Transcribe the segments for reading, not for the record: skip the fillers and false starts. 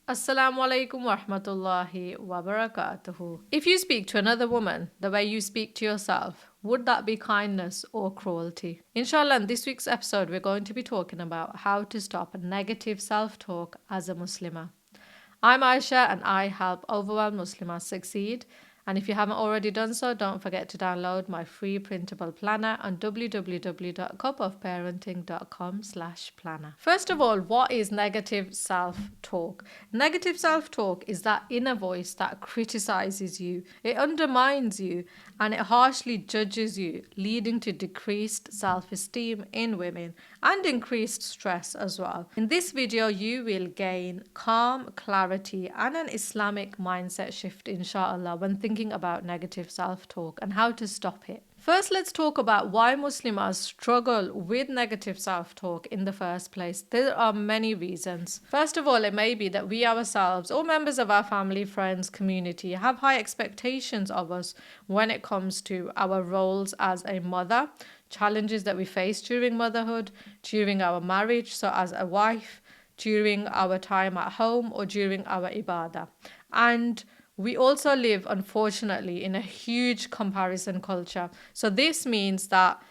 Assalamu alaikum wa rahmatullahi wa barakatuhu. If you speak to another woman the way you speak to yourself, would that be kindness or cruelty? Inshallah, in this week's episode, we're going to be talking about how to stop negative self talk as a Muslimah. I'm Aisha and I help overwhelmed Muslims succeed. And if you haven't already done so, don't forget to download my free printable planner on www.cupofparenting.com/planner. First of all, what is negative self-talk? Negative self-talk is that inner voice that criticizes you, it undermines you, and it harshly judges you, leading to decreased self-esteem in women and increased stress as well. In this video, you will gain calm, clarity, and an Islamic mindset shift, inshallah, when thinking about negative self-talk and how to stop it. First, let's talk about why Muslims struggle with negative self-talk in the first place. There are many reasons. First of all, it may be that we ourselves or members of our family, friends, community have high expectations of us when it comes to our roles as a mother, challenges that we face during motherhood, during our marriage, so as a wife, during our time at home, or during our ibadah. And we also live, unfortunately, in a huge comparison culture. So this means that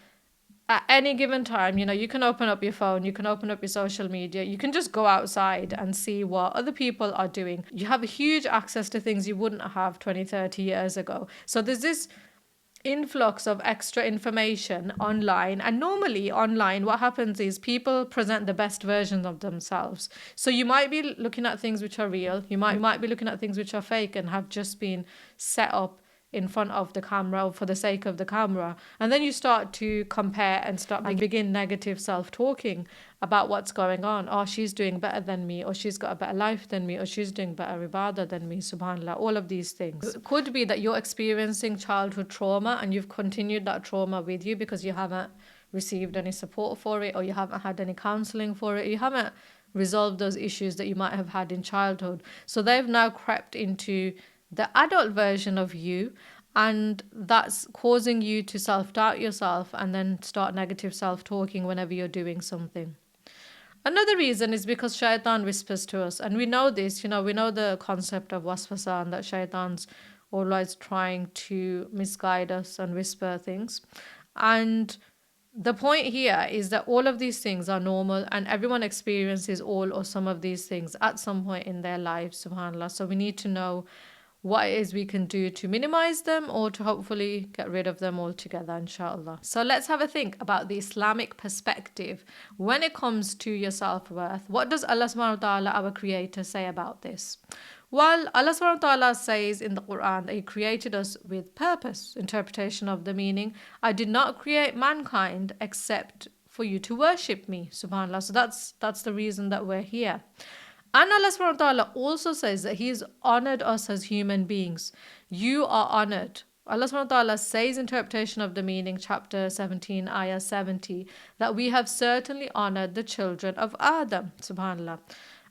at any given time, you can open up your phone, you can open up your social media, you can just go outside and see what other people are doing. You have a huge access to things you wouldn't have 20, 30 years ago. So there's this influx of extra information online, and normally online what happens is people present the best version of themselves. So you might be looking at things which are real, you might be looking at things which are fake and have just been set up in front of the camera or for the sake of the camera, and then you start to compare and begin negative self-talking about what's going on. Oh, she's doing better than me, or she's got a better life than me, or she's doing better ibadah than me, subhanallah. All of these things. It could be that you're experiencing childhood trauma and you've continued that trauma with you because you haven't received any support for it, or you haven't had any counseling for it, you haven't resolved those issues that you might have had in childhood. So they've now crept into the adult version of you, and that's causing you to self-doubt yourself and then start negative self-talking whenever you're doing something. Another reason is because shaitan whispers to us, and we know this, we know the concept of waswasa, and that shaitan's always trying to misguide us and whisper things. And the point here is that all of these things are normal and everyone experiences all or some of these things at some point in their lives, subhanAllah. So we need to know what it is we can do to minimize them or to hopefully get rid of them altogether, inshallah. So let's have a think about the Islamic perspective when it comes to your self-worth. What does Allah subhanahu wa ta'ala, our creator, say about this? Well, Allah subhanahu wa ta'ala says in the Qur'an that He created us with purpose. Interpretation of the meaning, I did not create mankind except for you to worship me, subhanAllah. So that's the reason that we're here. And Allah subhanahu wa ta'ala also says that He has honored us as human beings. You are honored. Allah subhanahu wa ta'ala says, interpretation of the meaning, chapter 17, ayah 70, that we have certainly honored the children of Adam, subhanAllah.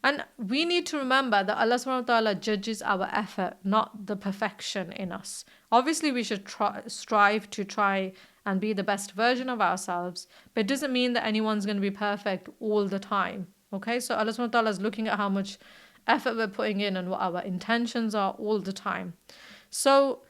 And we need to remember that Allah subhanahu wa ta'ala judges our effort, not the perfection in us. Obviously, we should strive to try and be the best version of ourselves, but it doesn't mean that anyone's going to be perfect all the time. Okay, so Allah subhanahu wa ta'ala is looking at how much effort we're putting in and what our intentions are all the time. So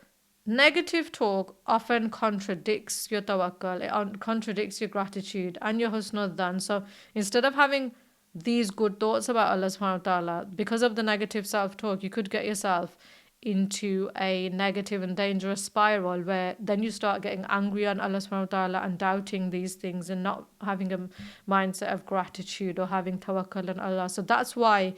negative talk often contradicts your tawakkul, it contradicts your gratitude and your husnul dhan. So instead of having these good thoughts about Allah subhanahu wa ta'ala, because of the negative self-talk, you could get yourself into a negative and dangerous spiral where then you start getting angry on Allah subhanahu wa ta'ala and doubting these things and not having a mindset of gratitude or having tawakkul on Allah. So that's why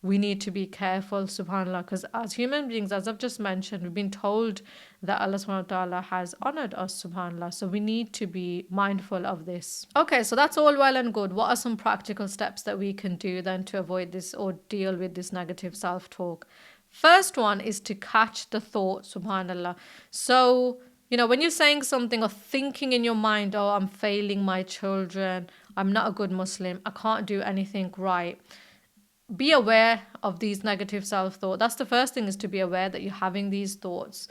we need to be careful, subhanAllah, because as human beings, as I've just mentioned, we've been told that Allah subhanahu wa ta'ala has honored us, subhanAllah. So we need to be mindful of this. Okay, so that's all well and good. What are some practical steps that we can do then to avoid this or deal with this negative self-talk? First one is to catch the thought, subhanAllah. So, when you're saying something or thinking in your mind, oh, I'm failing my children, I'm not a good Muslim, I can't do anything right. Be aware of these negative self-thoughts. That's the first thing, is to be aware that you're having these thoughts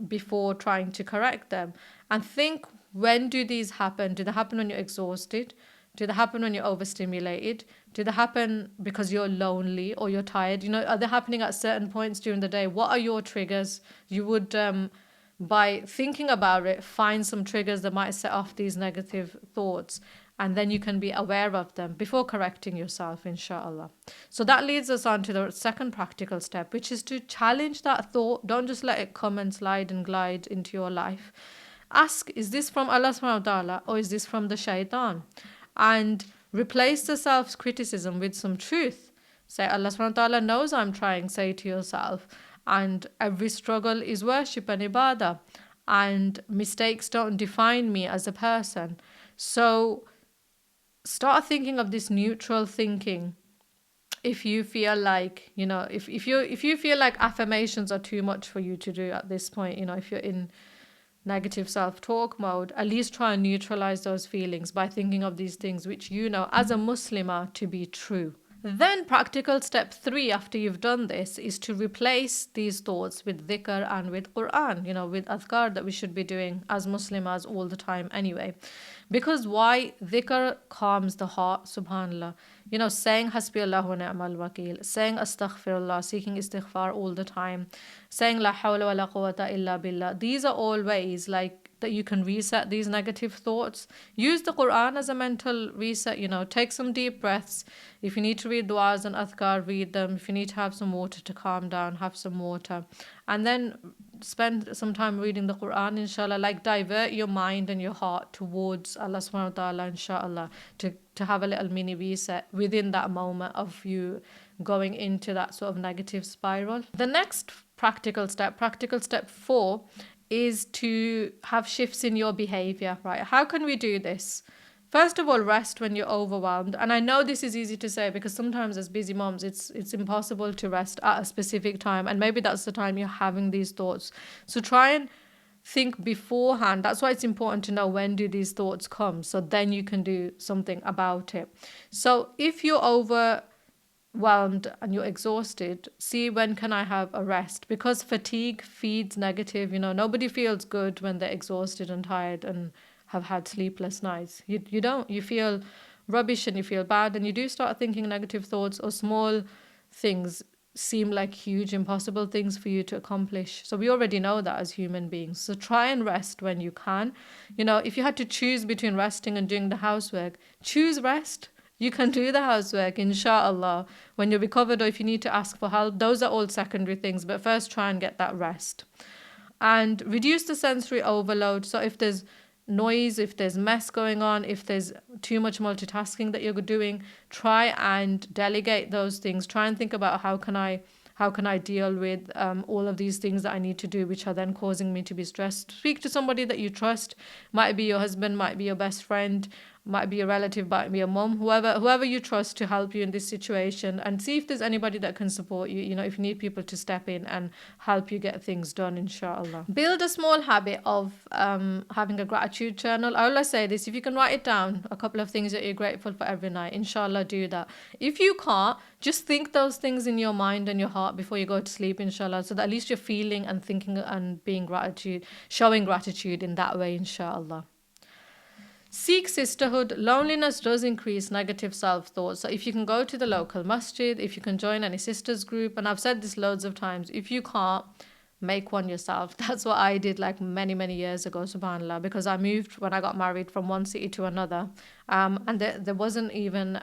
before trying to correct them. And think, when do these happen? Do they happen when you're exhausted? Do they happen when you're overstimulated? Do they happen because you're lonely or you're tired? Are they happening at certain points during the day? What are your triggers? You would, by thinking about it, find some triggers that might set off these negative thoughts, and then you can be aware of them before correcting yourself, inshallah. So that leads us on to the second practical step, which is to challenge that thought. Don't just let it come and slide and glide into your life. Ask, is this from Allah subhanahu wa ta'ala or is this from the shaitan? And replace the self-criticism with some truth. Say, Allah subhanahu wa ta'ala knows I'm trying, say to yourself. And every struggle is worship and ibadah. And mistakes don't define me as a person. So start thinking of this neutral thinking. If you feel like, if you feel like affirmations are too much for you to do at this point, if you're in negative self-talk mode, at least try and neutralize those feelings by thinking of these things which you know as a Muslimah to be true. Then practical step 3 after you've done this is to replace these thoughts with dhikr and with Qur'an, with adhkar that we should be doing as Muslimas all the time anyway. Because why? Dhikr calms the heart, subhanallah. Saying hasbi Allah wa ni'mal wakil, saying astaghfirullah, seeking istighfar all the time, saying la hawla wa la quwwata illa billah. These are all ways that you can reset these negative thoughts. Use the Quran as a mental reset, take some deep breaths. If you need to read du'as and adhkar, read them. If you need to have some water to calm down, have some water. And then spend some time reading the Quran, inshallah, divert your mind and your heart towards Allah subhanahu wa ta'ala, inshallah, to have a little mini reset within that moment of you going into that sort of negative spiral. The next practical step 4, is to have shifts in your behavior, right? How can we do this? First of all, rest when you're overwhelmed. And I know this is easy to say because sometimes as busy moms, it's impossible to rest at a specific time. And maybe that's the time you're having these thoughts. So try and think beforehand. That's why it's important to know when do these thoughts come. So then you can do something about it. So if you're overwhelmed and you're exhausted, see when can I have a rest, because fatigue feeds negative. Nobody feels good when they're exhausted and tired and have had sleepless nights. You feel rubbish and you feel bad, and you do start thinking negative thoughts, or small things seem like huge impossible things for you to accomplish. So we already know that as human beings. So try and rest when you can. If you had to choose between resting and doing the housework, choose rest. You can do the housework, inshallah, when you're recovered, or if you need to ask for help. Those are all secondary things, but first try and get that rest. And reduce the sensory overload. So if there's noise, if there's mess going on, if there's too much multitasking that you're doing, try and delegate those things. Try and think about how can I deal with all of these things that I need to do, which are then causing me to be stressed. Speak to somebody that you trust. Might be your husband, might be your best friend, might be a relative, might be a mom, whoever you trust to help you in this situation, and see if there's anybody that can support you. If you need people to step in and help you get things done, inshallah. Build a small habit of having a gratitude journal. I always say this: if you can write it down, a couple of things that you're grateful for every night, inshallah, do that. If you can't, just think those things in your mind and your heart before you go to sleep, inshallah, so that at least you're feeling and thinking and showing gratitude in that way, inshallah. Seek sisterhood. Loneliness does increase negative self-thought. So if you can go to the local masjid, if you can join any sisters group, and I've said this loads of times, if you can't, make one yourself. That's what I did many, many years ago, subhanAllah, because I moved when I got married from one city to another. And there wasn't even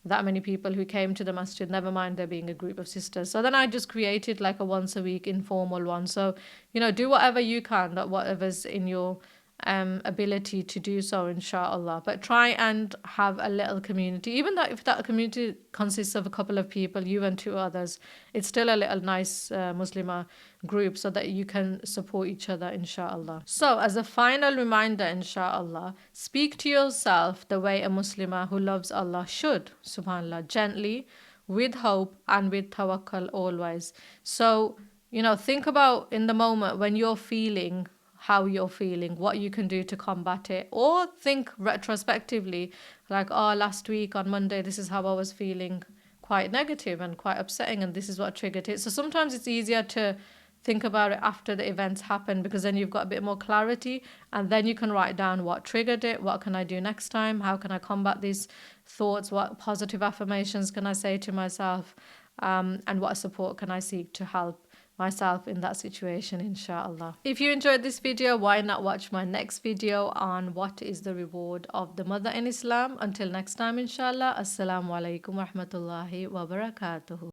that many people who came to the masjid, never mind there being a group of sisters. So then I just created a once a week informal one. So, do whatever you can, whatever's in your ability to do so, inshallah. But try and have a little community, even if that community consists of a couple of people, you and 2 others, it's still a little nice Muslimah group, so that you can support each other, inshallah. So as a final reminder, inshallah, speak to yourself the way a Muslimah who loves Allah should, subhanallah, gently, with hope and with tawakkul always. So think about in the moment when you're feeling how you're feeling, what you can do to combat it, or think retrospectively, last week on Monday, this is how I was feeling, quite negative and quite upsetting, and this is what triggered it. So sometimes it's easier to think about it after the events happen, because then you've got a bit more clarity, and then you can write down what triggered it, what can I do next time, how can I combat these thoughts, what positive affirmations can I say to myself, and what support can I seek to help myself in that situation, inshallah. If you enjoyed this video, why not watch my next video on what is the reward of the mother in Islam. Until next time, inshallah. Assalamu alaikum wa rahmatullahi wa barakatuhu.